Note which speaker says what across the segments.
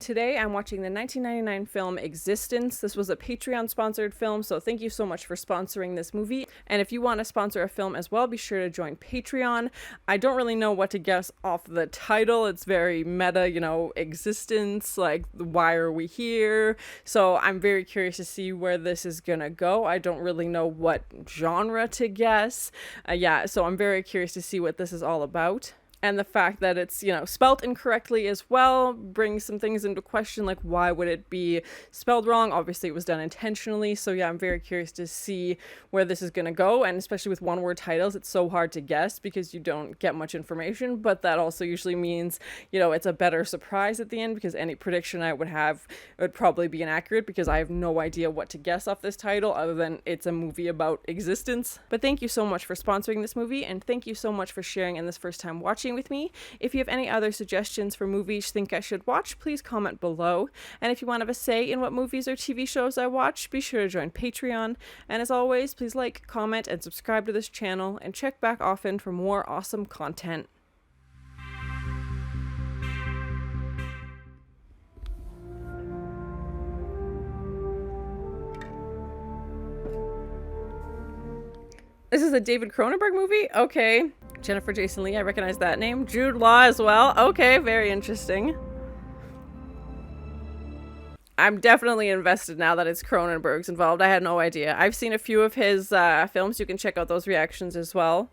Speaker 1: Today I'm watching the 1999 film Existenz. This was a Patreon sponsored film, so thank you so much for sponsoring this movie. And if you want to sponsor a film as well, be sure to join Patreon. I don't really know what to guess off the title. It's very meta, you know, existence, like why are we here? So I'm very curious to see where this is gonna go. I don't really know what genre to guess. So I'm very curious to see what this is all about. And the fact that it's, you know, spelt incorrectly as well brings some things into question, like why would it be spelled wrong? Obviously it was done intentionally, so yeah, I'm very curious to see where this is going to go, and especially with one-word titles, it's so hard to guess because you don't get much information, but that also usually means, you know, it's a better surprise at the end, because any prediction I would have would probably be inaccurate because I have no idea what to guess off this title other than it's a movie about existence. But thank you so much for sponsoring this movie, and thank you so much for sharing in this first time watching with me. If you have any other suggestions for movies you think I should watch, please comment below. And if you want to have a say in what movies or TV shows I watch, be sure to join Patreon. And as always, please like, comment, and subscribe to this channel, and check back often for more awesome content. This is a David Cronenberg movie? Okay. Jennifer Jason Leigh, I recognize that name. Jude Law as well. Okay, very interesting. I'm definitely invested now that it's Cronenberg's involved. I had no idea. I've seen a few of his films. You can check out those reactions as well.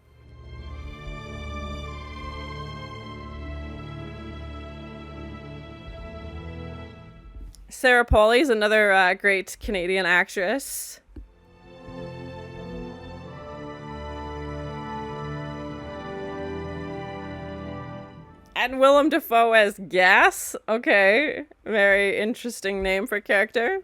Speaker 1: Sarah Polley's another great Canadian actress. And Willem Dafoe as Gas. Okay, very interesting name for a character.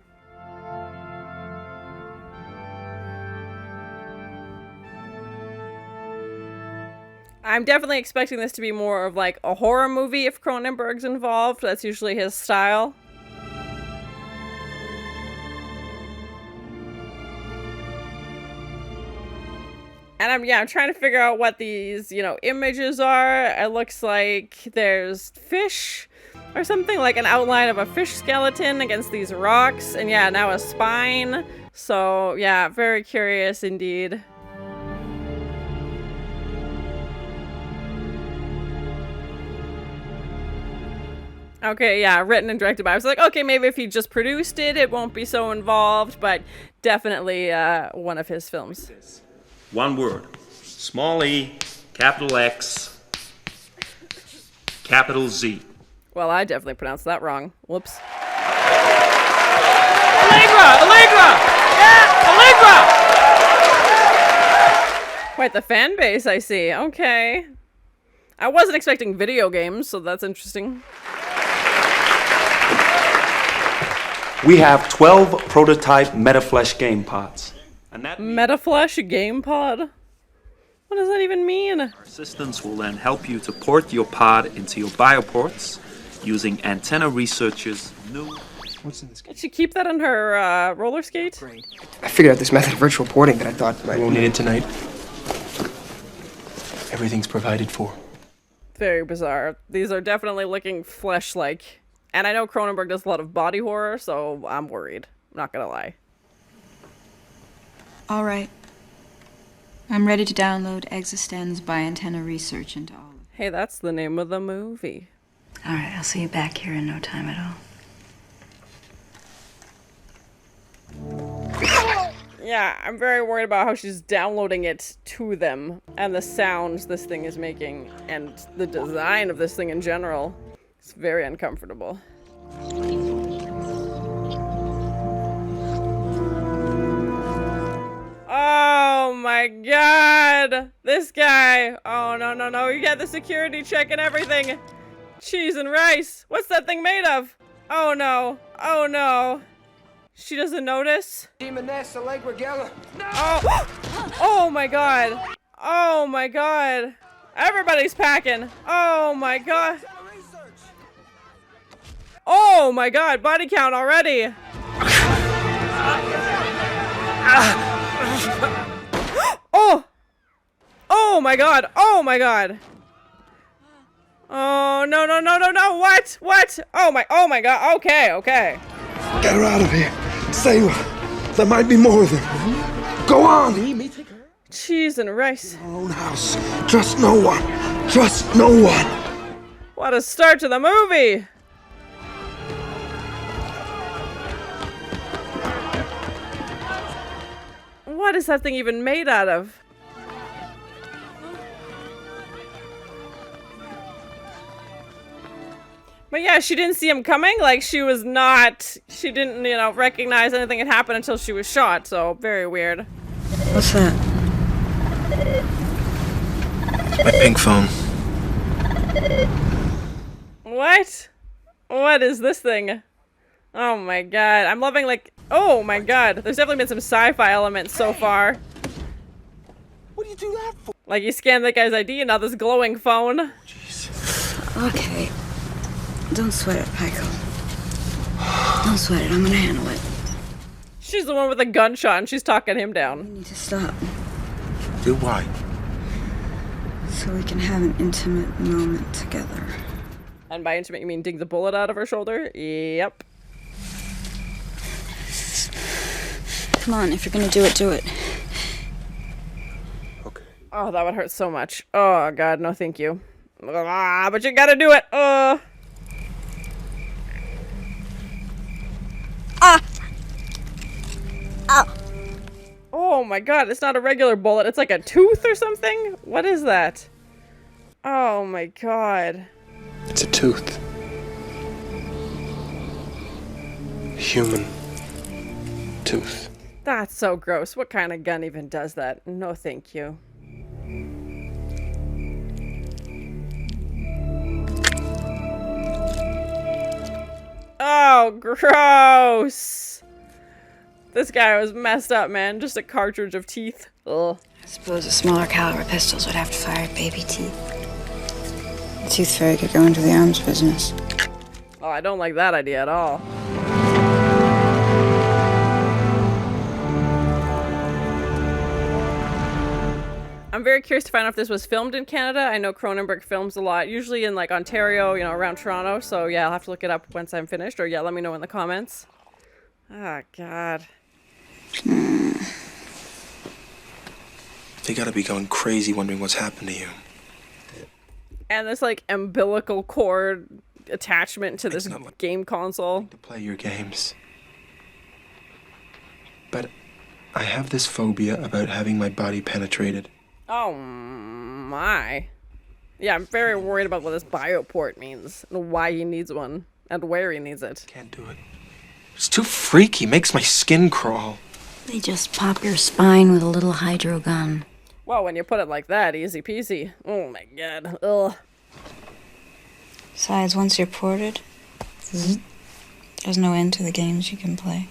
Speaker 1: I'm definitely expecting this to be more of like a horror movie if Cronenberg's involved. That's usually his style. And I'm trying to figure out what these, you know, images are. It looks like there's fish or something, like an outline of a fish skeleton against these rocks. And yeah, now a spine. So yeah, very curious indeed. Okay, yeah, written and directed by. I was like, okay, maybe if he just produced it, it won't be so involved, but definitely one of his films.
Speaker 2: One word. Small e, capital X, capital Z.
Speaker 1: Well, I definitely pronounced that wrong. Whoops.
Speaker 2: Allegra! Allegra! Yeah! Allegra!
Speaker 1: Quite the fan base, I see. Okay. I wasn't expecting video games, so that's interesting.
Speaker 3: We have 12 prototype MetaFlesh game pods.
Speaker 2: And that
Speaker 1: MetaFlesh game pod? What does that even mean?
Speaker 2: Our assistants will then help you to port your pod into your bioports using Antenna Research's new...
Speaker 4: What's in this game?
Speaker 1: Did she keep that on her roller skate?
Speaker 4: Great. I figured out this method of virtual porting that I thought I
Speaker 5: won't need it tonight. Everything's provided for.
Speaker 1: Very bizarre. These are definitely looking flesh-like. And I know Cronenberg does a lot of body horror, so I'm worried. I'm not gonna lie.
Speaker 6: All right. I'm ready to download Existenz by Antenna Research into all of it.
Speaker 1: Hey, that's the name of the movie.
Speaker 6: All right, I'll see you back here in no time at all.
Speaker 1: Yeah, I'm very worried about how she's downloading it to them, and the sounds this thing is making, and the design of this thing in general. It's very uncomfortable. Oh my god! This guy! Oh no, no, no, you get the security check and everything! Cheese and rice! What's that thing made of? Oh no! Oh no! She doesn't notice?
Speaker 4: No!
Speaker 1: Oh! Oh my god! Oh my god! Everybody's packing! Oh my god! Oh my god! Body count already! Oh! Oh my god! Oh my god! Oh, no, no, no, no, no. What? What? Oh my God. Okay, okay.
Speaker 5: Get her out of here. Save her. There might be more of them. Go on.
Speaker 1: Cheese and rice.
Speaker 5: Our own house. Trust no one. Trust no one.
Speaker 1: What a start to the movie. What is that thing even made out of? But yeah, she didn't see him coming. Like, she didn't, you know, recognize anything had happened until she was shot. So, very weird.
Speaker 6: What's that?
Speaker 5: My pink phone.
Speaker 1: What? What is this thing? Oh my God. I'm loving, like, oh my God. There's definitely been some sci-fi elements so far.
Speaker 5: What do you do that for?
Speaker 1: Like, you scan that guy's ID and now this glowing phone.
Speaker 6: Okay. Don't sweat it, Pico. Don't sweat it. I'm gonna handle it.
Speaker 1: She's the one with the gunshot and she's talking him
Speaker 6: We
Speaker 1: down.
Speaker 6: need to stop
Speaker 5: Do why?
Speaker 6: so we can have an intimate moment together.
Speaker 1: And by intimate, you mean dig the bullet out of her shoulder? Yep.
Speaker 6: Come on, if you're gonna do it, do it.
Speaker 5: Okay.
Speaker 1: Oh, that would hurt so much. Oh God, no thank you. Ah, but you gotta do it. Oh my God, it's not a regular bullet. It's like a tooth or something? What is that? Oh my God.
Speaker 5: It's a tooth. Human tooth.
Speaker 1: That's so gross. What kind of gun even does that? No thank you. Oh, gross. This guy was messed up, man. Just a cartridge of teeth. Ugh.
Speaker 6: I suppose the smaller caliber pistols would have to fire baby teeth. The tooth fairy could go into the arms business.
Speaker 1: Oh, I don't like that idea at all. I'm very curious to find out if this was filmed in Canada. I know Cronenberg films a lot, usually in like Ontario, you know, around Toronto. So yeah, I'll have to look it up once I'm finished, or yeah, let me know in the comments. Oh, God.
Speaker 5: They gotta be going crazy wondering what's happened to you.
Speaker 1: And this like umbilical cord attachment to this
Speaker 5: It's not like-
Speaker 1: game console.
Speaker 5: To play your games. But I have this phobia about having my body penetrated.
Speaker 1: Oh my. Yeah, I'm very worried about what this bioport means and why he needs one and where he needs it.
Speaker 5: Can't do it. It's too freaky. Makes my skin crawl.
Speaker 6: They just pop your spine with a little hydro gun.
Speaker 1: Well, when you put it like that, easy peasy. Oh my God. Ugh.
Speaker 6: Besides, once you're ported, there's no end to the games you can play.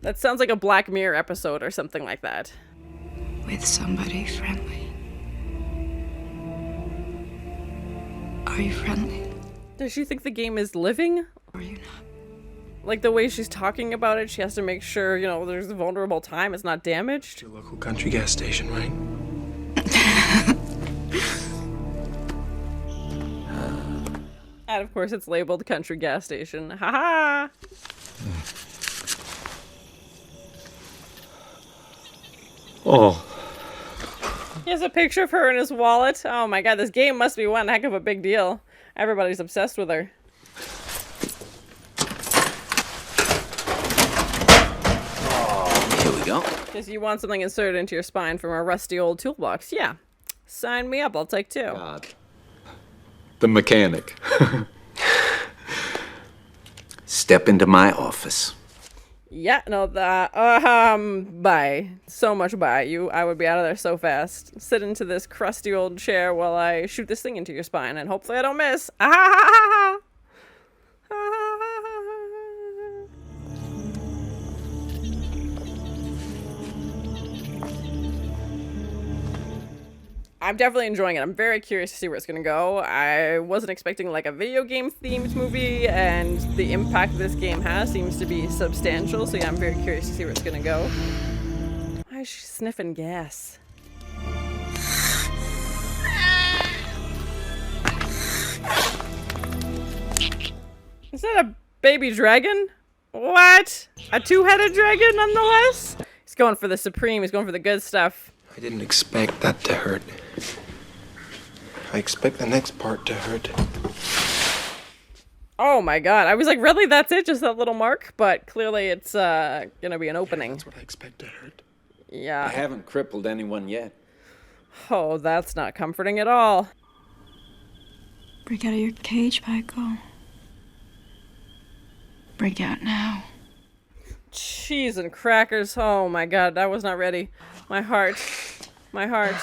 Speaker 1: That sounds like a Black Mirror episode or something like that.
Speaker 6: With somebody friendly. Are you friendly?
Speaker 1: Does she think the game is living?
Speaker 6: Or are you not?
Speaker 1: Like the way she's talking about it, she has to make sure, you know, there's a vulnerable time, it's not damaged.
Speaker 5: Your local country gas station, right?
Speaker 1: And of course it's labeled country gas station. Haha!
Speaker 3: Oh,
Speaker 1: He has a picture of her in his wallet. Oh my God, this game must be one heck of a big deal. Everybody's obsessed with her.
Speaker 7: Here we go.
Speaker 1: Because you want something inserted into your spine from a rusty old toolbox. Yeah. Sign me up, I'll take two.
Speaker 7: God. The mechanic. Step into my office.
Speaker 1: Yeah, no, bye. So much bye. I would be out of there so fast. Sit into this crusty old chair while I shoot this thing into your spine, and hopefully I don't miss. I'm definitely enjoying it. I'm very curious to see where it's gonna go. I wasn't expecting like a video game themed movie, and the impact this game has seems to be substantial, so yeah, I'm very curious to see where it's gonna go. Why is she sniffing gas? Is that a baby dragon? What? A two-headed dragon, nonetheless? He's going for the supreme. He's going for the good stuff.
Speaker 4: I didn't expect that to hurt. I expect the next part to hurt.
Speaker 1: Oh my god. I was like, really? That's it? Just that little mark? But clearly it's gonna be an opening.
Speaker 4: That's what I expect to hurt.
Speaker 1: Yeah.
Speaker 7: I haven't crippled anyone yet.
Speaker 1: Oh, that's not comforting at all.
Speaker 6: Break out of your cage, Michael. Break out now.
Speaker 1: Cheese and crackers. Oh my god, I was not ready. My heart. My heart.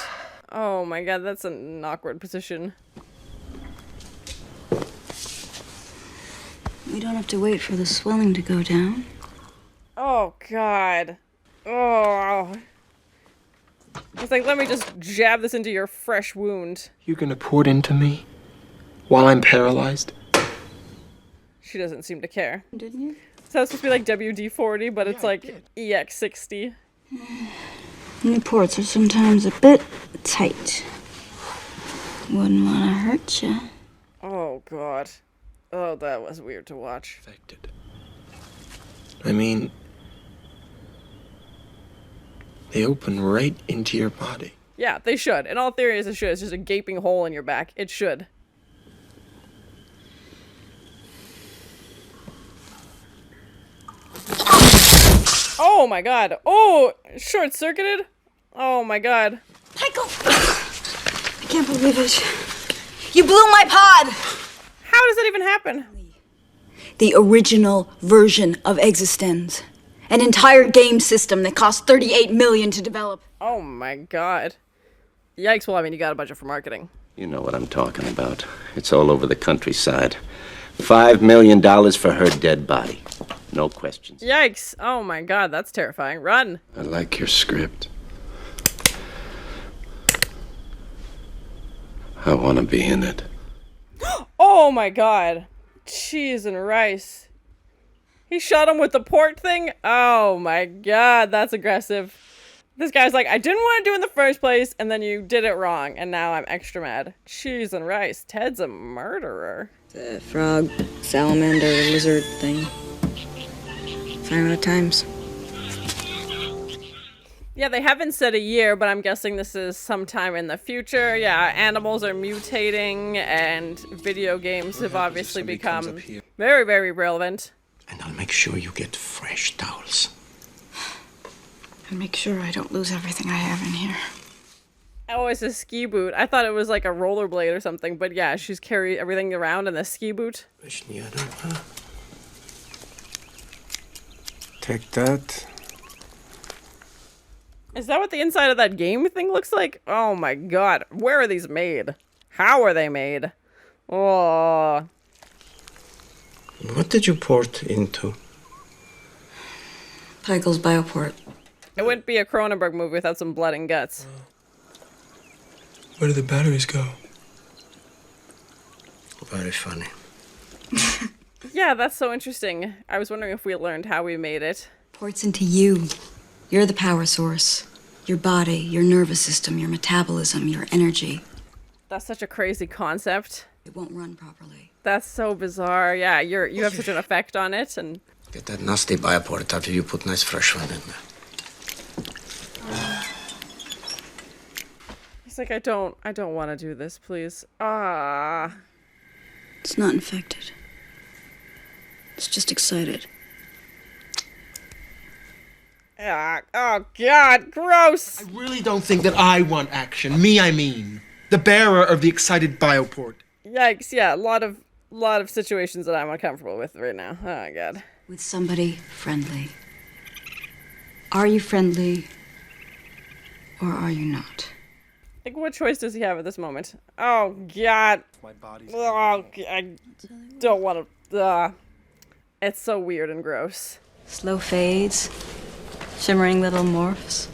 Speaker 1: Oh my god, that's an awkward position.
Speaker 6: We don't have to wait for the swelling to go down.
Speaker 1: Oh god. Oh. It's like, let me just jab this into your fresh wound.
Speaker 4: You're gonna pour it into me while I'm paralyzed?
Speaker 1: She doesn't seem to care.
Speaker 6: Didn't you?
Speaker 1: So it's supposed to be like WD-40, but it's
Speaker 4: Yeah, I
Speaker 1: like
Speaker 4: did.
Speaker 6: The
Speaker 1: EX60.
Speaker 6: ports are sometimes a bit tight. Wouldn't want to hurt you.
Speaker 1: Oh god. Oh, that was weird to watch.
Speaker 4: Affected. I mean, they open right into your body.
Speaker 1: Yeah, they should. In all theories, it should. It's just a gaping hole in your back. It should. Oh my god. Oh, short-circuited? Oh my god.
Speaker 6: Michael! I can't believe it. You blew my pod!
Speaker 1: How does that even happen?
Speaker 6: The original version of Existenz. An entire game system that cost $38 million to develop.
Speaker 1: Oh my god. Yikes, well, I mean, you got a budget for marketing.
Speaker 7: You know what I'm talking about. It's all over the countryside. $5 million for her dead body. No questions.
Speaker 1: Yikes. Oh my god, that's terrifying. Run.
Speaker 4: I like your script. I want to be in it.
Speaker 1: Oh my god. Cheese and rice. He shot him with the port thing? Oh my god, that's aggressive. This guy's like, I didn't want to do it in the first place, and then you did it wrong, and now I'm extra mad. Cheese and rice. Ted's a murderer.
Speaker 6: The frog, salamander, lizard thing. 5 out of times.
Speaker 1: Yeah, they haven't said a year, but I'm guessing this is sometime in the future. Yeah, animals are mutating, and video games have obviously
Speaker 4: somebody comes
Speaker 1: become
Speaker 4: up here.
Speaker 1: very, very relevant.
Speaker 5: And I'll make sure you get fresh towels.
Speaker 6: And make sure I don't lose everything I have in here.
Speaker 1: Oh, it's a ski boot. I thought it was like a rollerblade or something, but yeah, she's carried everything around in the ski boot.
Speaker 4: Take that.
Speaker 1: Is that what the inside of that game thing looks like? Oh my god. Where are these made? How are they made? Oh.
Speaker 5: What did you port into?
Speaker 6: Michael's bioport.
Speaker 1: It wouldn't be a Cronenberg movie without some blood and guts.
Speaker 4: Where do the batteries go?
Speaker 5: Very funny.
Speaker 1: Yeah, that's so interesting. I was wondering if we learned how we made it.
Speaker 6: Ports into you. You're the power source. Your body, your nervous system, your metabolism, your energy.
Speaker 1: That's such a crazy concept.
Speaker 6: It won't run properly.
Speaker 1: That's so bizarre. Yeah, you have such an effect on it, and
Speaker 5: Get that nasty bioport after you put nice fresh one in there.
Speaker 1: he's like, I don't want to do this, please. Ah.
Speaker 6: It's not infected. It's just excited.
Speaker 1: Ah, oh god, gross.
Speaker 8: I really don't think that I want action. Me, I mean. The bearer of the excited bioport.
Speaker 1: Yikes, yeah, a lot of situations that I'm uncomfortable with right now. Oh my god.
Speaker 6: With somebody friendly. Are you friendly? Or are you not?
Speaker 1: Like, what choice does he have at this moment? Oh god.
Speaker 4: My body's.
Speaker 1: Oh, I don't want to. It's so weird and gross.
Speaker 6: Slow fades. Shimmering little morphs.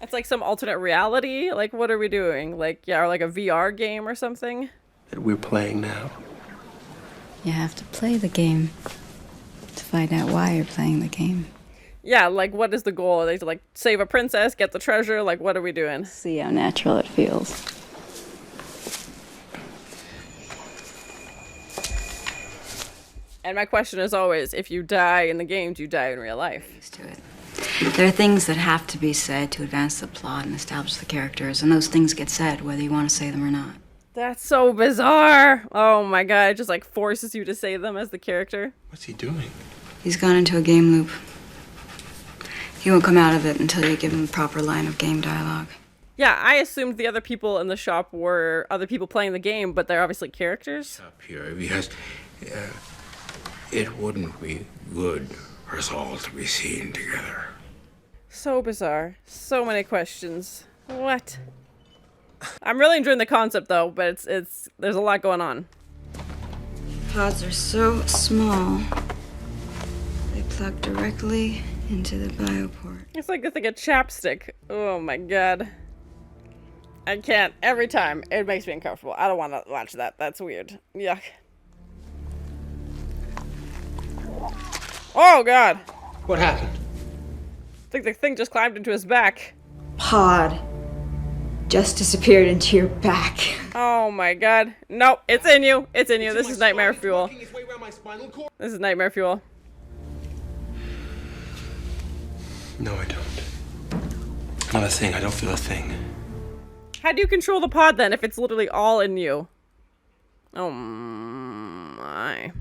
Speaker 1: It's like some alternate reality. Like, what are we doing? Like, yeah, or like a VR game or something?
Speaker 4: That we're playing now.
Speaker 6: You have to play the game to find out why you're playing the game.
Speaker 1: Yeah, like, what is the goal? Are they to, like, save a princess, get the treasure? Like, what are we doing?
Speaker 6: See how natural it feels.
Speaker 1: And my question is always, if you die in the game, do you die in real life?
Speaker 6: Used to it. There are things that have to be said to advance the plot and establish the characters, and those things get said whether you want to say them or not.
Speaker 1: That's so bizarre. Oh my god, it just like forces you to say them as the character.
Speaker 4: What's he doing?
Speaker 6: He's gone into a game loop. He won't come out of it until you give him a proper line of game dialogue.
Speaker 1: Yeah, I assumed the other people in the shop were other people playing the game, but they're obviously characters.
Speaker 5: Up here, because it wouldn't be good for us all to be seen together.
Speaker 1: So bizarre. So many questions. What? I'm really enjoying the concept though, but it's there's a lot going on.
Speaker 6: Pods are so small, they plug directly into the bioport.
Speaker 1: It's like a thing of chapstick. Oh my god. I can't. Every time. It makes me uncomfortable. I don't want to watch that. That's weird. Yuck. Oh god.
Speaker 8: What happened?
Speaker 1: I think the thing just climbed into his back.
Speaker 6: Pod just disappeared into your back.
Speaker 1: Oh my god. No, it's in you. It's in you. This is nightmare fuel. This is nightmare fuel.
Speaker 4: No, I don't. Not a thing. I don't feel a thing.
Speaker 1: How do you control the pod then if it's literally all in you? Oh my.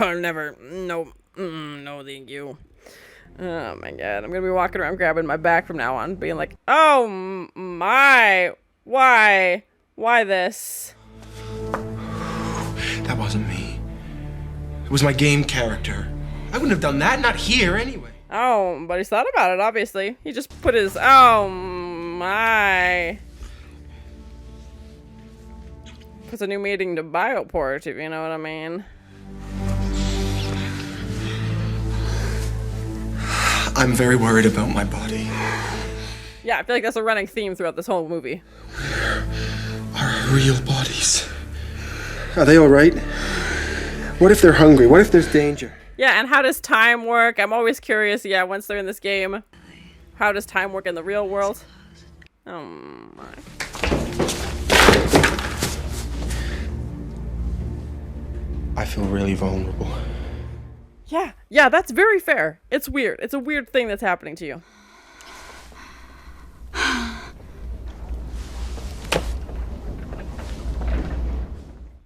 Speaker 1: Never. No. No, thank you. Oh my god. I'm gonna be walking around grabbing my back from now on, being like, oh my. Why? Why this?
Speaker 8: That wasn't me. It was my game character. I wouldn't have done that, not here anyway.
Speaker 1: Oh, but he's thought about it, obviously. He just put his, oh my. Puts a new meeting to Bioport, if you know what I mean.
Speaker 4: I'm very worried about my body.
Speaker 1: Yeah, I feel like that's a running theme throughout this whole movie.
Speaker 4: Our real bodies. Are they all right? What if they're hungry? What if there's danger?
Speaker 1: Yeah, and how does time work? I'm always curious, yeah, once they're in this game. How does time work in the real world? Oh my.
Speaker 4: I feel really vulnerable.
Speaker 1: Yeah, that's very fair. It's weird. It's a weird thing that's happening to you.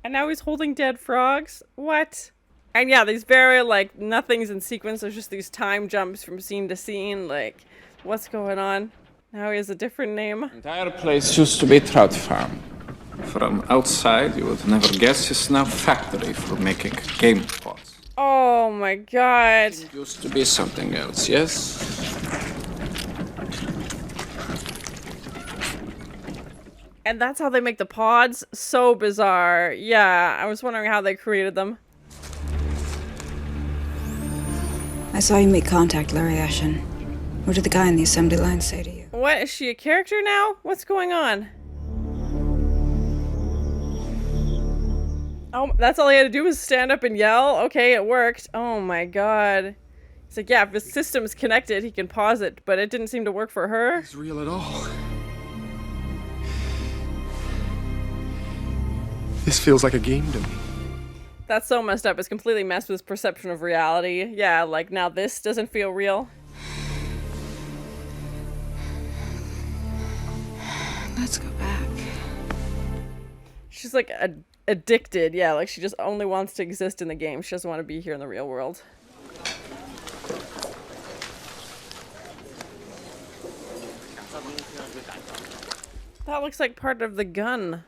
Speaker 1: And now he's holding dead frogs? What? And yeah, these very, like, nothing's in sequence. There's just these time jumps from scene to scene. Like, what's going on? Now he has a different name.
Speaker 9: The entire place used to be a trout farm. From outside, you would never guess it's now a factory for making game pots.
Speaker 1: Oh my god.
Speaker 9: It used to be something else, yes?
Speaker 1: And that's how they make the pods? So bizarre. Yeah, I was wondering how they created them.
Speaker 6: I saw you make contact, Larry Ashen. What did the guy in the assembly line say to you?
Speaker 1: What? Is she a character now? What's going on? Oh, that's all he had to do was stand up and yell? Okay, it worked. Oh my god. He's like, yeah, if his system's connected, he can pause it, but it didn't seem to work for her.
Speaker 4: It's real at all. This feels like a game to me.
Speaker 1: That's so messed up. It's completely messed with his perception of reality. Yeah, like now this doesn't feel real.
Speaker 6: Let's go back.
Speaker 1: She's like addicted. Yeah, like she just only wants to exist in the game. She doesn't want to be here in the real world. That looks like part of the gun.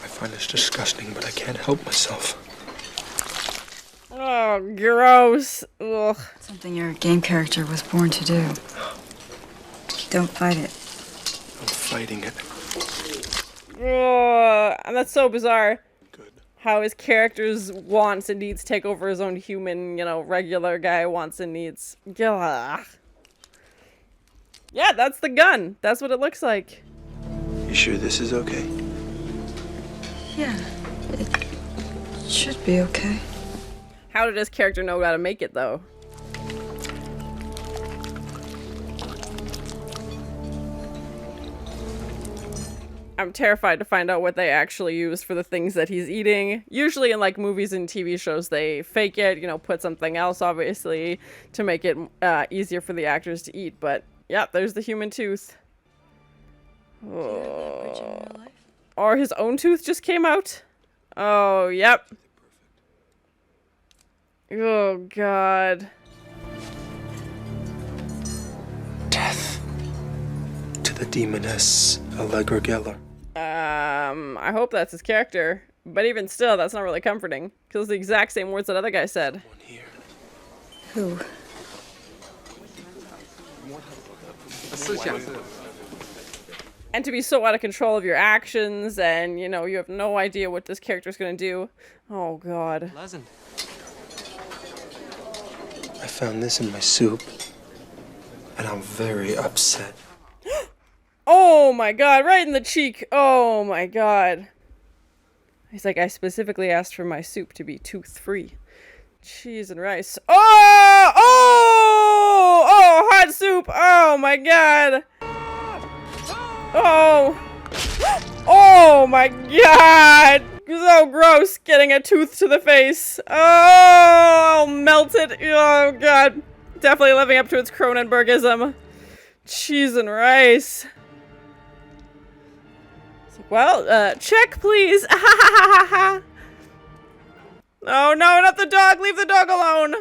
Speaker 4: I find this disgusting, but I can't help myself.
Speaker 1: Oh, gross. Ugh.
Speaker 6: Something your game character was born to do. Don't fight it.
Speaker 4: I'm fighting it.
Speaker 1: Ugh. And that's so bizarre.
Speaker 4: Good.
Speaker 1: How his character's wants and needs take over his own human, you know, regular guy wants and needs. Ugh. Yeah, that's the gun. That's what it looks like.
Speaker 4: You sure this is okay?
Speaker 6: Yeah, it should be okay.
Speaker 1: How did his character know how to make it, though? I'm terrified to find out what they actually use for the things that he's eating. Usually in like movies and TV shows, they fake it, you know, put something else obviously to make it easier for the actors to eat. But yeah, there's the human tooth. Oh. Or his own tooth just came out. Oh, yep. Oh, God.
Speaker 4: Death to the demoness Allegra Geller.
Speaker 1: I hope that's his character. But even still, that's not really comforting. Because it's the exact same words that other guy said.
Speaker 6: Who?
Speaker 1: And to be so out of control of your actions, and, you know, you have no idea what this character's gonna do. Oh, God.
Speaker 4: I found this in my soup, and I'm very upset.
Speaker 1: Oh, my God, right in the cheek. Oh, my God. He's like, I specifically asked for my soup to be tooth-free. Cheese and rice. Oh! Oh! Oh, hot soup! Oh, my God! Oh! Oh my God! So gross, getting a tooth to the face. Oh, melted. Oh God. Definitely living up to its Cronenbergism. Cheese and rice. Well, check please. Oh no, not the dog. Leave the dog alone.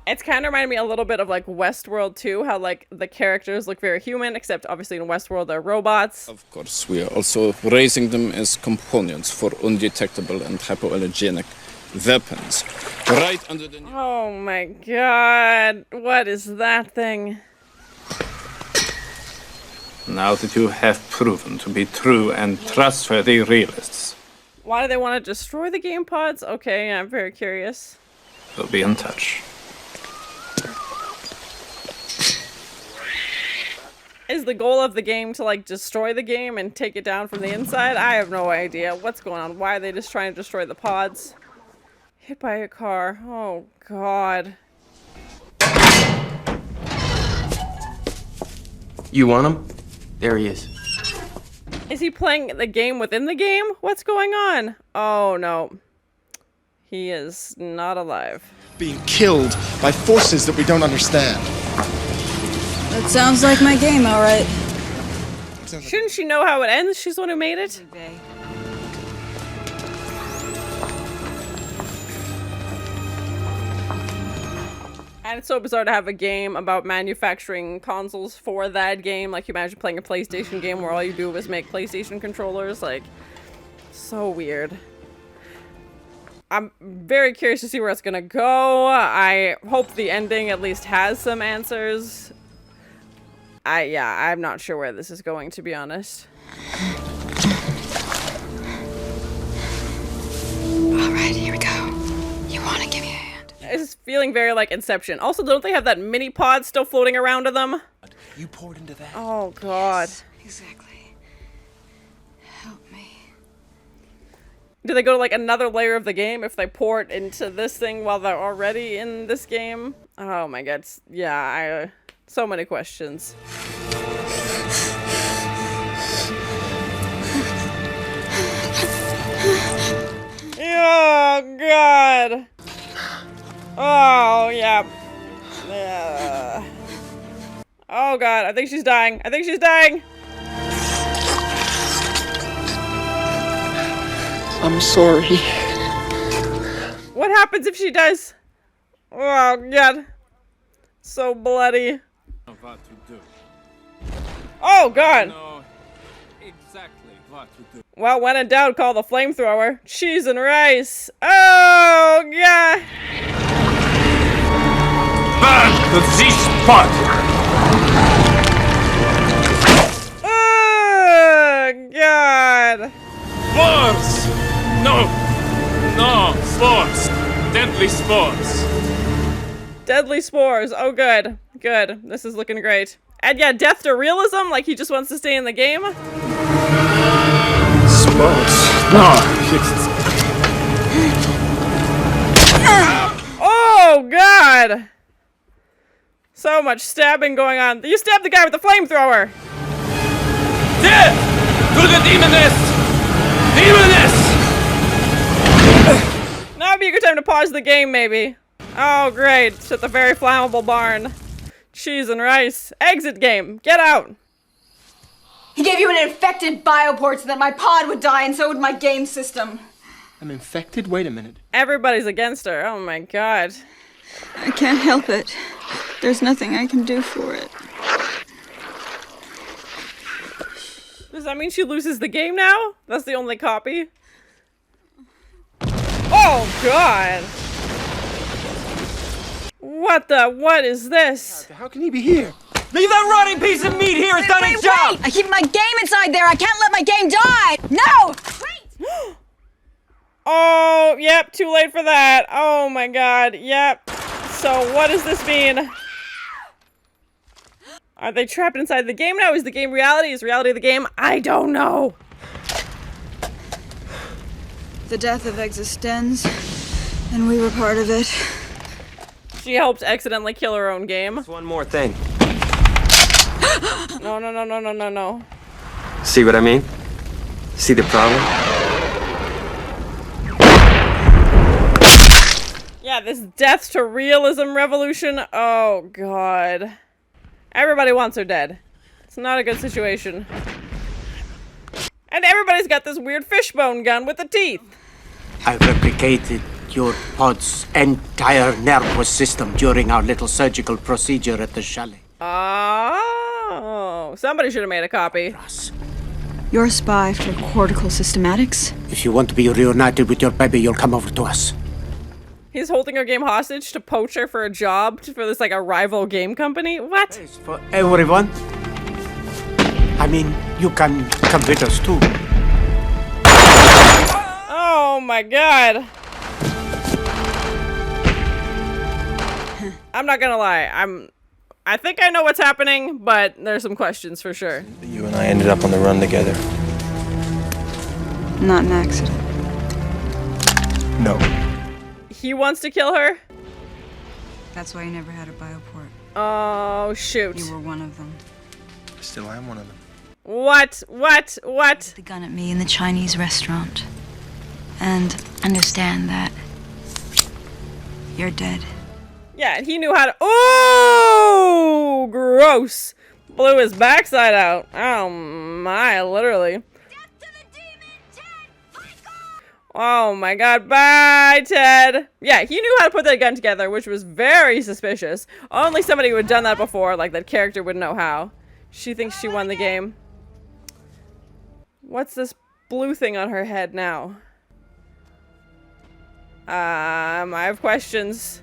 Speaker 1: It's kind of reminded me a little bit of like Westworld too, how like the characters look very human, except obviously in Westworld they're robots.
Speaker 9: Of course, we are also raising them as components for undetectable and hypoallergenic weapons. Right under the...
Speaker 1: Oh my God, what is that thing?
Speaker 9: Now that you have proven to be true and trustworthy realists,
Speaker 1: Why do they want to destroy the game pods? Okay, I'm very curious.
Speaker 9: we'll be in touch.
Speaker 1: Is the goal of the game to like destroy the game and take it down from the inside? I have no idea what's going on. Why are they just trying to destroy the pods? Hit by a car. Oh God.
Speaker 4: You want him? There he is.
Speaker 1: Is he playing the game within the game? What's going on? Oh no. He is not alive.
Speaker 8: Being killed by forces that we don't understand.
Speaker 6: That sounds like my game, all right.
Speaker 1: Shouldn't she know how it ends? She's the one who made it. And it's so bizarre to have a game about manufacturing consoles for that game. Like, you imagine playing a PlayStation game where all you do is make PlayStation controllers. Like, so weird. I'm very curious to see where it's gonna go. I hope the ending at least has some answers. I'm not sure where this is going, to be honest.
Speaker 6: All right, here we go. You want to give me a hand?
Speaker 1: It's feeling very like Inception. Also, don't they have that mini pod still floating around to them?
Speaker 4: You poured into that.
Speaker 1: Oh God.
Speaker 6: Yes, exactly. Help me.
Speaker 1: Do they go to like another layer of the game if they pour it into this thing while they're already in this game? Oh my God. Yeah, so many questions. Oh God. Oh yeah. Oh God, I think she's dying. I think she's dying.
Speaker 4: I'm sorry.
Speaker 1: What happens if she does? Oh God. So bloody.
Speaker 9: What to do.
Speaker 1: Oh God.
Speaker 9: Know exactly what to do.
Speaker 1: Well, when in doubt, call the flamethrower. Cheese and rice. Oh God.
Speaker 3: Burn to this spot!
Speaker 1: Oh God.
Speaker 3: Spores! No! No! Spores! Deadly spores!
Speaker 1: Deadly spores. Oh, good. Good. This is looking great. And yeah, death to realism, like he just wants to stay in the game.
Speaker 3: Spores! No!
Speaker 1: Oh, God! So much stabbing going on. You stabbed the guy with the flamethrower!
Speaker 3: There! To the demoness! Demoness!
Speaker 1: Now would be a good time to pause the game, maybe. Oh, great. It's at the very flammable barn. Cheese and rice. Exit game. Get out.
Speaker 6: He gave you an infected bioport so that my pod would die and so would my game system.
Speaker 4: I'm infected? Wait a minute.
Speaker 1: Everybody's against her. Oh my god.
Speaker 6: I can't help it. There's nothing I can do for it.
Speaker 1: Does that mean she loses the game now? That's the only copy? Oh god. What is this?
Speaker 4: How can he be here?
Speaker 10: Leave that rotting piece of meat here! It's done its job!
Speaker 6: I keep my game inside there! I can't let my game die! No! Wait!
Speaker 1: Oh, yep, too late for that. Oh my god, yep. So what does this mean? Are they trapped inside the game now? Is the game reality? Is reality the game? I don't know.
Speaker 6: The death of Existenz, and we were part of it.
Speaker 1: She helped accidentally kill her own game.
Speaker 10: There's one more thing.
Speaker 1: No.
Speaker 10: See what I mean? See the problem?
Speaker 1: Yeah, this death to realism revolution. Oh god. Everybody wants her dead. It's not a good situation. And everybody's got this weird fishbone gun with the teeth.
Speaker 11: I replicated your pod's entire nervous system during our little surgical procedure at the chalet.
Speaker 1: Oh, somebody should have made a copy.
Speaker 6: You're a spy for cortical systematics?
Speaker 11: If you want to be reunited with your baby, you'll come over to us.
Speaker 1: He's holding her game hostage to poach her for a job for this, like, a rival game company? What?
Speaker 11: It's for everyone. I mean, you can come with us too.
Speaker 1: Oh my god. I'm not gonna lie, I think I know what's happening, but there's some questions for sure.
Speaker 4: You and I ended up on the run together.
Speaker 6: Not an accident.
Speaker 4: No.
Speaker 1: He wants to kill her?
Speaker 6: That's why you never had a bioport.
Speaker 1: Oh, shoot.
Speaker 6: You were one of them.
Speaker 4: I still am one of them.
Speaker 1: What?
Speaker 6: The gun at me in the Chinese restaurant. And understand that you're dead.
Speaker 1: Yeah, and he knew how to— oh, gross. Blew his backside out. Oh my, literally. Oh my god, bye, Ted. Yeah, he knew how to put that gun together, which was very suspicious. Only somebody who had done that before, like that character, would know how. She thinks she won the game. What's this blue thing on her head now? I have questions.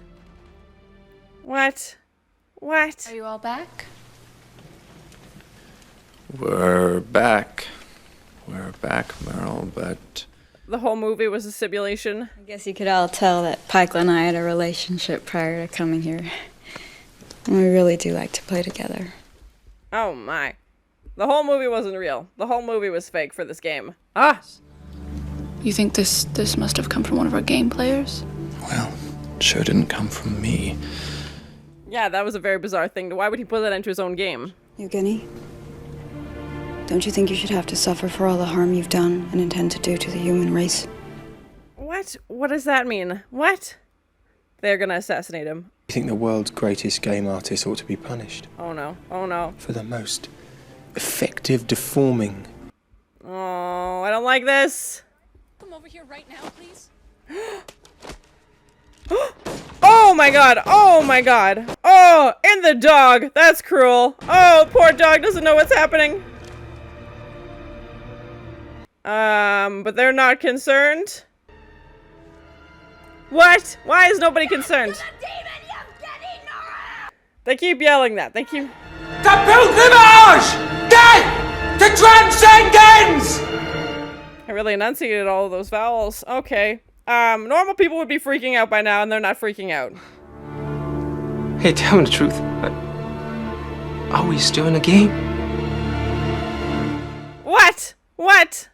Speaker 1: What? What?
Speaker 12: Are you all back?
Speaker 9: We're back. We're back, Merle, but...
Speaker 1: The whole movie was a simulation.
Speaker 6: I guess you could all tell that Pike and I had a relationship prior to coming here. And we really do like to play together.
Speaker 1: Oh my. The whole movie wasn't real. The whole movie was fake for this game. Ah!
Speaker 12: You think this must have come from one of our game players?
Speaker 9: Well, it sure didn't come from me.
Speaker 1: Yeah, that was a very bizarre thing. Why would he put that into his own game?
Speaker 6: Evgeny, don't you think you should have to suffer for all the harm you've done and intend to do to the human race?
Speaker 1: What? What does that mean? What? They're gonna assassinate him.
Speaker 4: You think the world's greatest game artist ought to be punished?
Speaker 1: Oh no. Oh no.
Speaker 4: For the most effective deforming.
Speaker 1: Oh, I don't like this.
Speaker 12: Come over here right now, please.
Speaker 1: Oh my god! Oh my god! Oh, and the dog! That's cruel. Oh, poor dog doesn't know what's happening. But they're not concerned. What? Why is nobody concerned? They keep yelling that. They keep...
Speaker 10: The pilgrimage! Death to transcendence!
Speaker 1: I really enunciated all of those vowels. Okay. Normal people would be freaking out by now, and they're not freaking out.
Speaker 10: Hey, tell me the truth. Are we still in a game?
Speaker 1: What? What?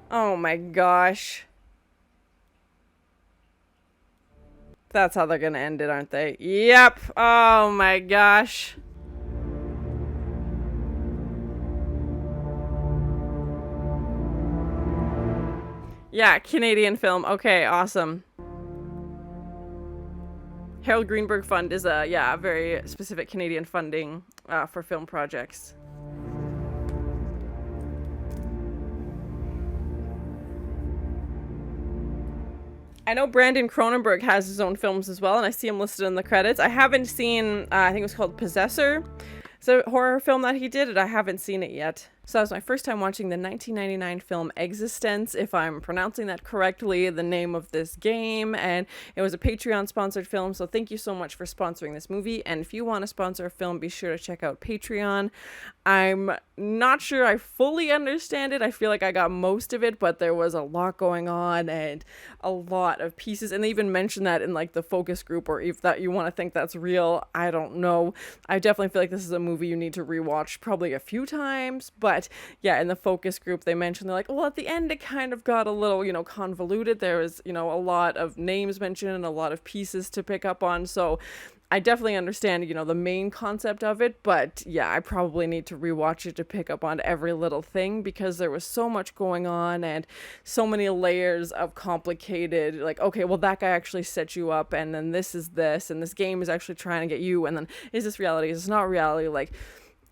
Speaker 1: Oh my gosh. That's how they're gonna end it, aren't they? Yep. Oh my gosh. Yeah, Canadian film. Okay, awesome. Harold Greenberg Fund is a very specific Canadian funding for film projects. I know Brandon Cronenberg has his own films as well, and I see him listed in the credits. I haven't seen, I think it was called Possessor. It's a horror film that he did, and I haven't seen it yet. So that was my first time watching the 1999 film Existenz, if I'm pronouncing that correctly, the name of this game, and it was a Patreon-sponsored film, so thank you so much for sponsoring this movie, and if you want to sponsor a film, be sure to check out Patreon. I'm not sure I fully understand it. I feel like I got most of it, but there was a lot going on, and a lot of pieces, and they even mentioned that in, like, the focus group, or if that you want to think that's real, I don't know. I definitely feel like this is a movie you need to rewatch probably a few times, but yeah, in the focus group, they mentioned, they're like, well, at the end, it kind of got a little, convoluted. There was, a lot of names mentioned and a lot of pieces to pick up on. So I definitely understand, the main concept of it. But yeah, I probably need to rewatch it to pick up on every little thing, because there was so much going on and so many layers of complicated, like, okay, well, that guy actually set you up, and then this is this, and this game is actually trying to get you, and then is this reality? Is this not reality? Like,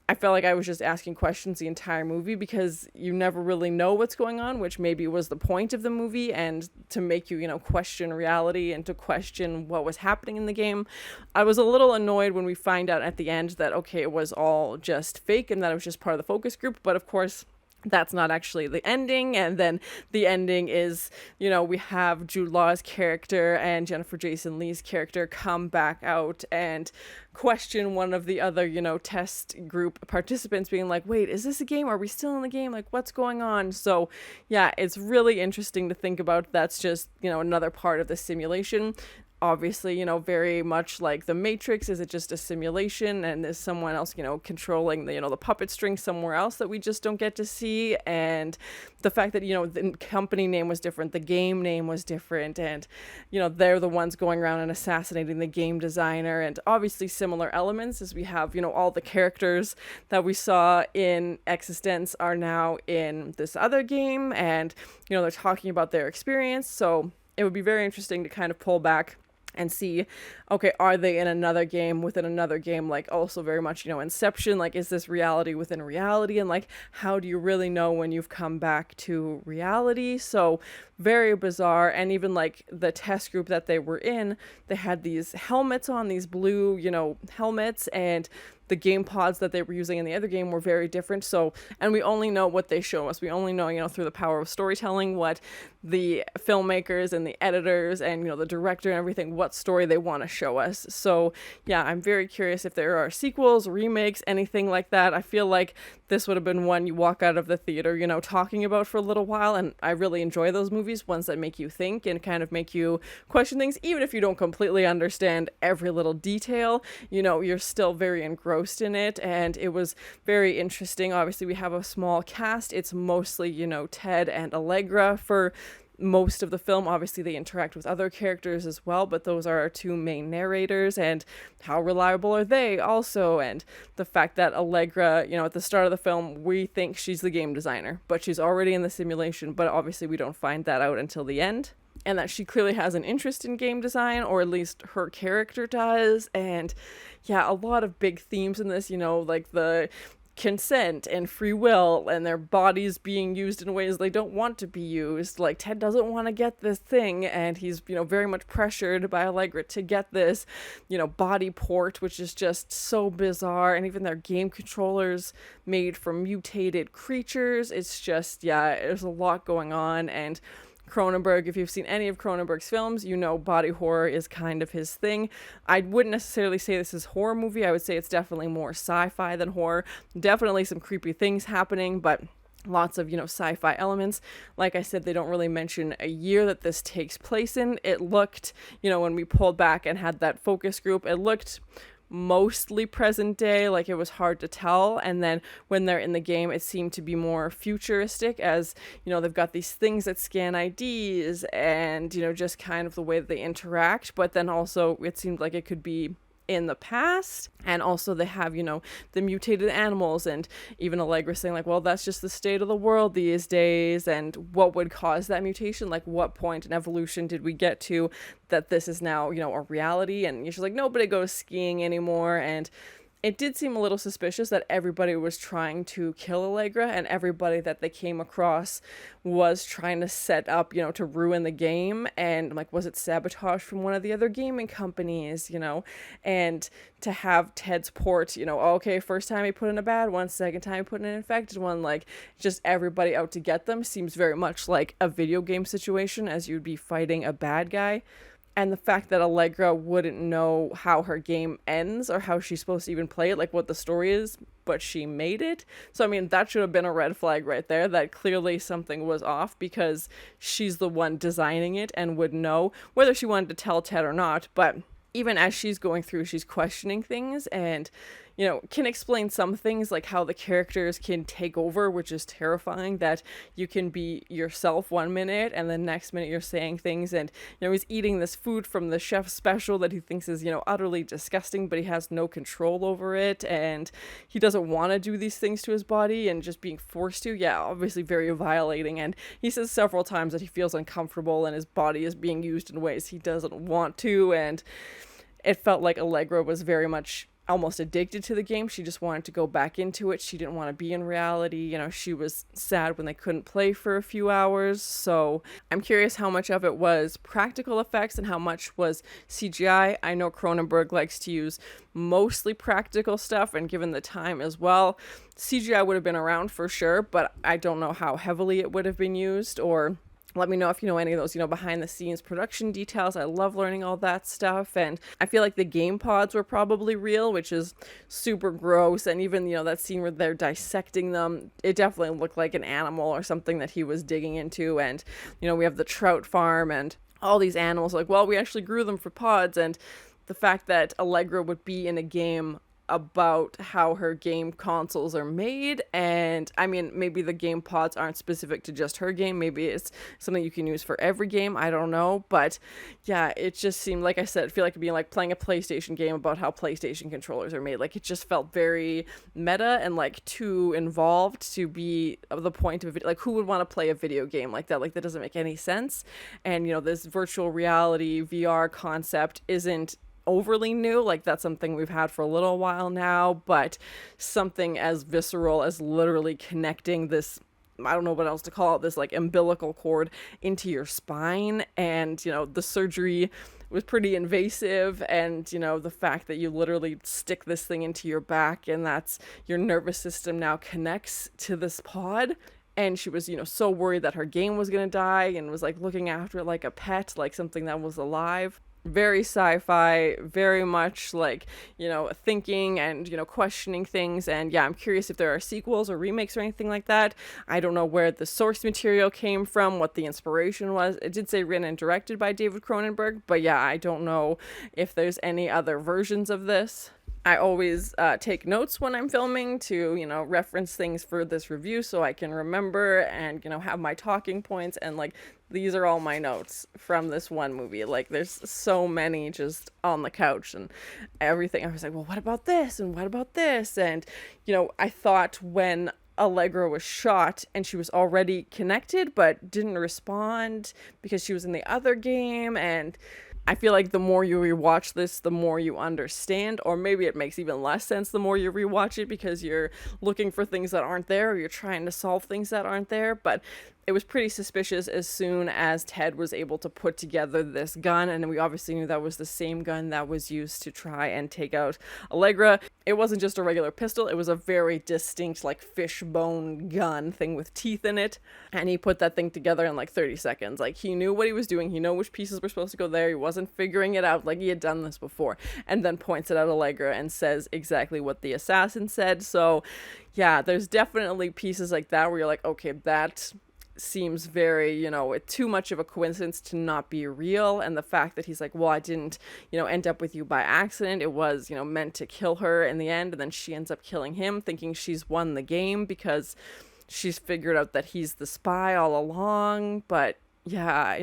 Speaker 1: I felt like I was just asking questions the entire movie, because you never really know what's going on, which maybe was the point of the movie, and to make you, question reality and to question what was happening in the game. I was a little annoyed when we find out at the end that, okay, it was all just fake and that it was just part of the focus group, but of course, that's not actually the ending. And then the ending is, we have Jude Law's character and Jennifer Jason Leigh's character come back out and question one of the other, test group participants, being like, wait, is this a game? Are we still in the game? Like, what's going on? So yeah, it's really interesting to think about. That's just, another part of the simulation. Obviously, very much like the Matrix, is it just a simulation, and is someone else, controlling the, the puppet string somewhere else that we just don't get to see? And the fact that, the company name was different, the game name was different, and, they're the ones going around and assassinating the game designer, and obviously similar elements, as we have, all the characters that we saw in Existenz are now in this other game, and, they're talking about their experience. So it would be very interesting to kind of pull back and see, okay, are they in another game within another game? Like, also very much, Inception, like, is this reality within reality? And like, how do you really know when you've come back to reality? So very bizarre. And even like the test group that they were in, they had these helmets on, these blue, helmets, and the game pods that they were using in the other game were very different. So, and we only know what they show us. We only know, through the power of storytelling, what the filmmakers and the editors and, the director and everything, what story they want to show us. So yeah, I'm very curious if there are sequels, remakes, anything like that. I feel like this would have been one you walk out of the theater, talking about for a little while. And I really enjoy those movies, ones that make you think and kind of make you question things, even if you don't completely understand every little detail, you're still very engrossed in it. And it was very interesting. Obviously, we have a small cast. It's mostly, Ted and Allegra for most of the film. Obviously, they interact with other characters as well, but those are our two main narrators, and how reliable are they also? And the fact that Allegra, at the start of the film, we think she's the game designer, but she's already in the simulation, but obviously we don't find that out until the end. And that she clearly has an interest in game design, or at least her character does. And yeah, a lot of big themes in this, like the consent and free will and their bodies being used in ways they don't want to be used. Like, Ted doesn't want to get this thing, and he's, very much pressured by Allegra to get this, body port, which is just so bizarre. And even their game controllers made from mutated creatures. It's just, yeah, there's a lot going on. And Cronenberg, if you've seen any of Cronenberg's films, body horror is kind of his thing. I wouldn't necessarily say this is horror movie. I would say it's definitely more sci-fi than horror. Definitely some creepy things happening, but lots of, sci-fi elements. Like I said, they don't really mention a year that this takes place in. It looked, when we pulled back and had that focus group, it looked mostly present day, like it was hard to tell. And then when they're in the game, it seemed to be more futuristic, as they've got these things that scan IDs and just kind of the way that they interact. But then also it seemed like it could be in the past, and also they have the mutated animals, and even Allegra saying like, well, that's just the state of the world these days, and what would cause that mutation, like what point in evolution did we get to that this is now a reality. And she's like, nobody goes skiing anymore. And it did seem a little suspicious that everybody was trying to kill Allegra, and everybody that they came across was trying to set up, to ruin the game. And like, was it sabotage from one of the other gaming companies, and to have Ted's port, okay, first time he put in a bad one, second time he put in an infected one, like just everybody out to get them, seems very much like a video game situation, as you'd be fighting a bad guy. And the fact that Allegra wouldn't know how her game ends or how she's supposed to even play it, like what the story is, but she made it. So, I mean, that should have been a red flag right there, that clearly something was off, because she's the one designing it and would know whether she wanted to tell Ted or not. But even as she's going through, she's questioning things and, can explain some things, like how the characters can take over, which is terrifying, that you can be yourself one minute and the next minute you're saying things. And, he's eating this food from the chef's special that he thinks is, utterly disgusting, but he has no control over it. And he doesn't want to do these things to his body, and just being forced to, obviously very violating. And he says several times that he feels uncomfortable and his body is being used in ways he doesn't want to. And it felt like Allegra was very much almost addicted to the game. She just wanted to go back into it. She didn't want to be in reality. She was sad when they couldn't play for a few hours. So I'm curious how much of it was practical effects and how much was CGI. I know Cronenberg likes to use mostly practical stuff, and given the time as well, CGI would have been around for sure, but I don't know how heavily it would have been used. Or let me know if you know any of those, behind the scenes production details. I love learning all that stuff. And I feel like the game pods were probably real, which is super gross. And even, that scene where they're dissecting them, it definitely looked like an animal or something that he was digging into. And, we have the trout farm and all these animals, like, well, we actually grew them for pods. And the fact that Allegra would be in a game about how her game consoles are made, and I mean, maybe the game pods aren't specific to just her game, maybe it's something you can use for every game, I don't know. But yeah, it just seemed, like I said, I feel like it'd be like playing a PlayStation game about how PlayStation controllers are made. Like, it just felt very meta and like too involved to be the point of it. Like, who would want to play a video game like that? Like, that doesn't make any sense. And this virtual reality VR concept isn't overly new, like that's something we've had for a little while now, but something as visceral as literally connecting this, I don't know what else to call it, this like umbilical cord into your spine. And the surgery was pretty invasive, and the fact that you literally stick this thing into your back and that's your nervous system now connects to this pod. And she was, so worried that her game was gonna die, and was like looking after it like a pet, like something that was alive. Very sci-fi, very much like, thinking and, questioning things. And yeah, I'm curious if there are sequels or remakes or anything like that. I don't know where the source material came from, what the inspiration was. It did say written and directed by David Cronenberg, but yeah, I don't know if there's any other versions of this. I always take notes when I'm filming to, reference things for this review so I can remember and, have my talking points. And like, these are all my notes from this one movie. Like, there's so many just on the couch and everything. I was like, well, what about this? And what about this? And, I thought when Allegra was shot and she was already connected but didn't respond because she was in the other game. And I feel like the more you rewatch this, the more you understand, or maybe it makes even less sense the more you rewatch it, because you're looking for things that aren't there, or you're trying to solve things that aren't there. But it was pretty suspicious as soon as Ted was able to put together this gun, and we obviously knew that was the same gun that was used to try and take out Allegra. It wasn't just a regular pistol, it was a very distinct, like, fishbone gun thing with teeth in it, and he put that thing together in like 30 seconds. Like, he knew what he was doing, he knew which pieces were supposed to go there, he wasn't figuring it out, like he had done this before, and then points it at Allegra and says exactly what the assassin said. So yeah, there's definitely pieces like that where you're like, okay, that seems very, too much of a coincidence to not be real. And the fact that he's like, well, I didn't, end up with you by accident. It was, meant to kill her in the end. And then she ends up killing him, thinking she's won the game because she's figured out that he's the spy all along. But yeah,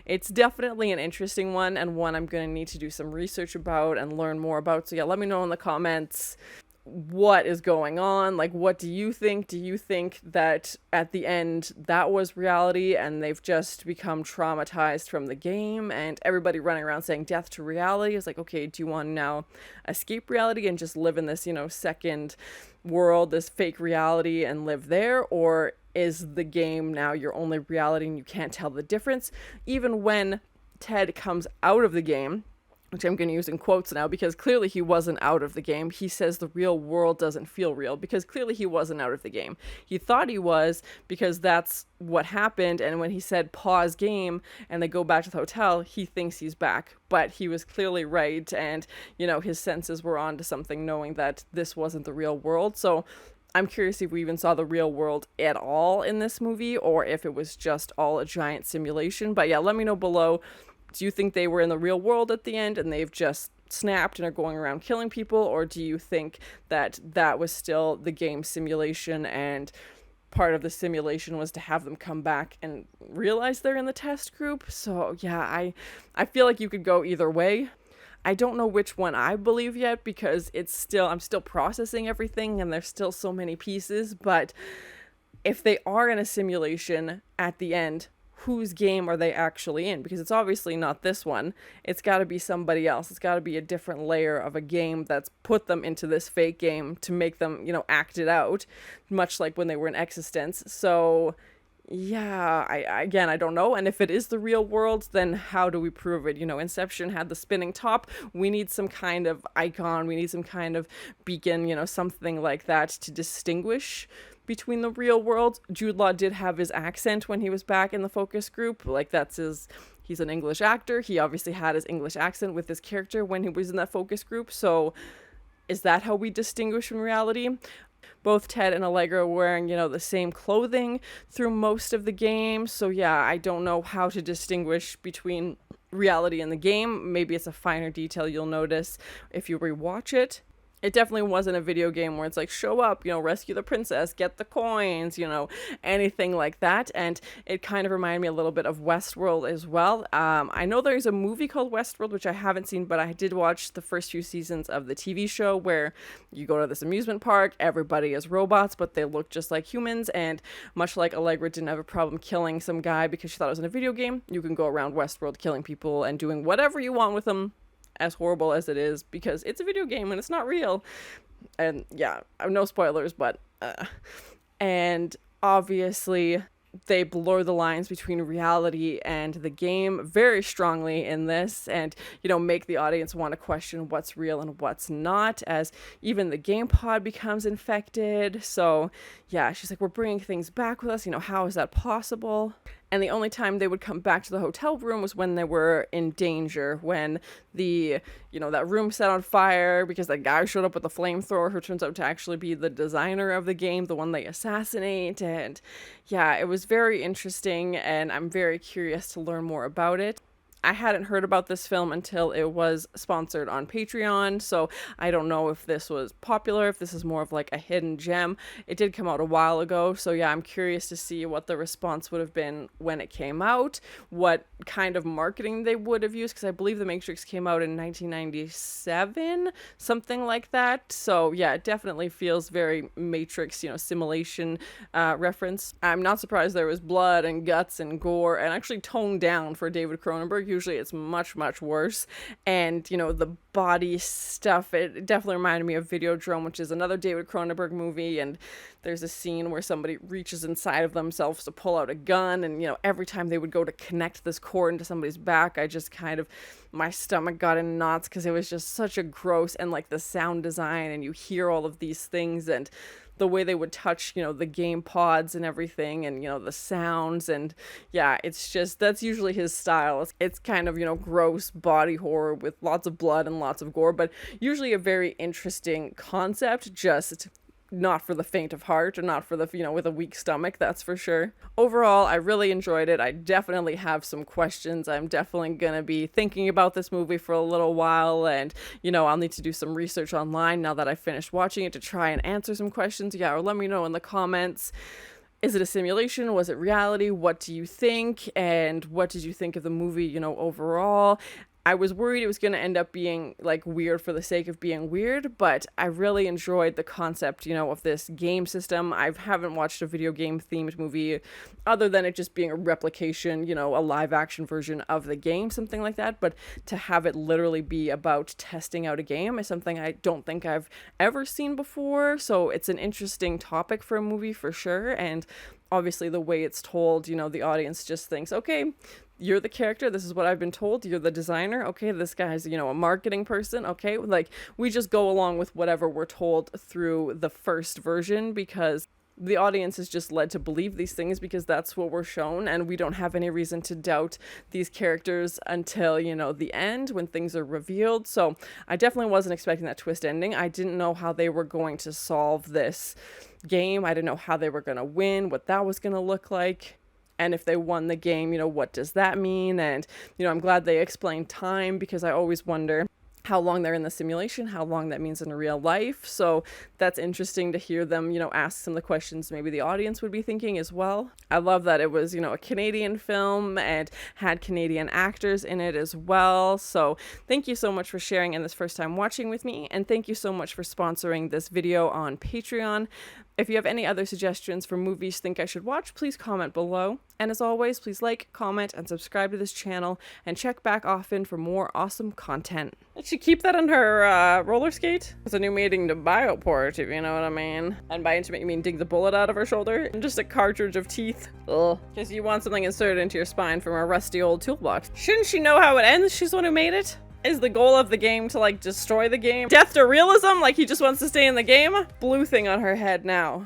Speaker 1: it's definitely an interesting one, and one I'm going to need to do some research about and learn more about. So yeah, let me know in the comments what is going on. Like, what do you think? Do you think that at the end that was reality and they've just become traumatized from the game, and everybody running around saying death to reality is like, okay, do you want to now escape reality and just live in this, second world, this fake reality, and live there? Or is the game now your only reality and you can't tell the difference? Even when Ted comes out of the game, which I'm going to use in quotes now because clearly he wasn't out of the game, he says the real world doesn't feel real because clearly he wasn't out of the game. He thought he was because that's what happened, and when he said pause game and they go back to the hotel, he thinks he's back, but he was clearly right, and his senses were on to something, knowing that this wasn't the real world. So I'm curious if we even saw the real world at all in this movie, or if it was just all a giant simulation. But yeah, let me know below. Do you think they were in the real world at the end and they've just snapped and are going around killing people? Or do you think that that was still the game simulation, and part of the simulation was to have them come back and realize they're in the test group? So yeah, I feel like you could go either way. I don't know which one I believe yet because I'm still processing everything and there's still so many pieces. But if they are in a simulation at the end, whose game are they actually in? Because it's obviously not this one. It's got to be somebody else. It's got to be a different layer of a game that's put them into this fake game to make them, act it out, much like when they were in Existenz. So yeah, I don't know. And if it is the real world, then how do we prove it? Inception had the spinning top. We need some kind of icon. We need some kind of beacon, something like that to distinguish between the real world. Jude Law did have his accent when he was back in the focus group. Like, he's an English actor. He obviously had his English accent with his character when he was in that focus group. So is that how we distinguish from reality? Both Ted and Allegra were wearing, the same clothing through most of the game. So yeah, I don't know how to distinguish between reality and the game. Maybe it's a finer detail you'll notice if you rewatch it. It definitely wasn't a video game where it's like, show up, rescue the princess, get the coins, anything like that. And it kind of reminded me a little bit of Westworld as well. I know there's a movie called Westworld, which I haven't seen, but I did watch the first few seasons of the TV show where you go to this amusement park, everybody is robots, but they look just like humans. And much like Allegra didn't have a problem killing some guy because she thought it was in a video game, you can go around Westworld killing people and doing whatever you want with them, as horrible as it is, because it's a video game and it's not real. And yeah, no spoilers, but and obviously they blur the lines between reality and the game very strongly in this, and make the audience want to question what's real and what's not, as even the game pod becomes infected. So yeah, she's like, we're bringing things back with us, how is that possible? And the only time they would come back to the hotel room was when they were in danger, when the, that room set on fire because that guy showed up with a flamethrower who turns out to actually be the designer of the game, the one they assassinate. And yeah, it was very interesting, and I'm very curious to learn more about it. I hadn't heard about this film until it was sponsored on Patreon, so I don't know if this was popular, if this is more of like a hidden gem. It did come out a while ago, so yeah, I'm curious to see what the response would have been when it came out, what kind of marketing they would have used, because I believe The Matrix came out in 1997, something like that. So yeah, it definitely feels very Matrix, simulation reference. I'm not surprised there was blood and guts and gore, and actually toned down for David Cronenberg. Usually it's much, much worse. And, the body stuff, it definitely reminded me of Videodrome, which is another David Cronenberg movie. And there's a scene where somebody reaches inside of themselves to pull out a gun. And, every time they would go to connect this cord into somebody's back, I just my stomach got in knots because it was just such a gross, and like the sound design, and you hear all of these things, and the way they would touch, the game pods and everything, and, the sounds. And yeah, it's just, that's usually his style. It's kind of, gross body horror with lots of blood and lots of gore, but usually a very interesting concept, just not for the faint of heart, or not for the, with a weak stomach, that's for sure. Overall, I really enjoyed it. I definitely have some questions. I'm definitely gonna be thinking about this movie for a little while, and I'll need to do some research online now that I finished watching it to try and answer some questions. Or let me know in the comments. Is it a simulation? Was it reality? What do you think? And what did you think of the movie, overall? I was worried it was going to end up being like weird for the sake of being weird, but I really enjoyed the concept, of this game system. I haven't watched a video game themed movie other than it just being a replication, a live action version of the game, something like that. But to have it literally be about testing out a game is something I don't think I've ever seen before. So it's an interesting topic for a movie for sure. And obviously the way it's told, the audience just thinks, okay, you're the character, this is what I've been told, you're the designer, okay, this guy's, a marketing person, okay, like, we just go along with whatever we're told through the first version, because the audience is just led to believe these things because that's what we're shown, and we don't have any reason to doubt these characters until, the end, when things are revealed. So I definitely wasn't expecting that twist ending. I didn't know how they were going to solve this game. I didn't know how they were going to win, what that was going to look like. And if they won the game, what does that mean? And, I'm glad they explained time, because I always wonder how long they're in the simulation, how long that means in real life. So that's interesting to hear them, ask some of the questions maybe the audience would be thinking as well. I love that it was, a Canadian film and had Canadian actors in it as well. So thank you so much for sharing in this first time watching with me. And thank you so much for sponsoring this video on Patreon. If you have any other suggestions for movies you think I should watch, please comment below. And as always, please like, comment, and subscribe to this channel, and check back often for more awesome content. Did she keep that on her roller skate? It's a new meeting to Bioport, if you know what I mean. And by intimate, you mean dig the bullet out of her shoulder? And just a cartridge of teeth. Ugh. Because you want something inserted into your spine from a rusty old toolbox. Shouldn't she know how it ends? She's the one who made it. Is the goal of the game to, like, destroy the game? Death to realism? Like, he just wants to stay in the game? Blue thing on her head now.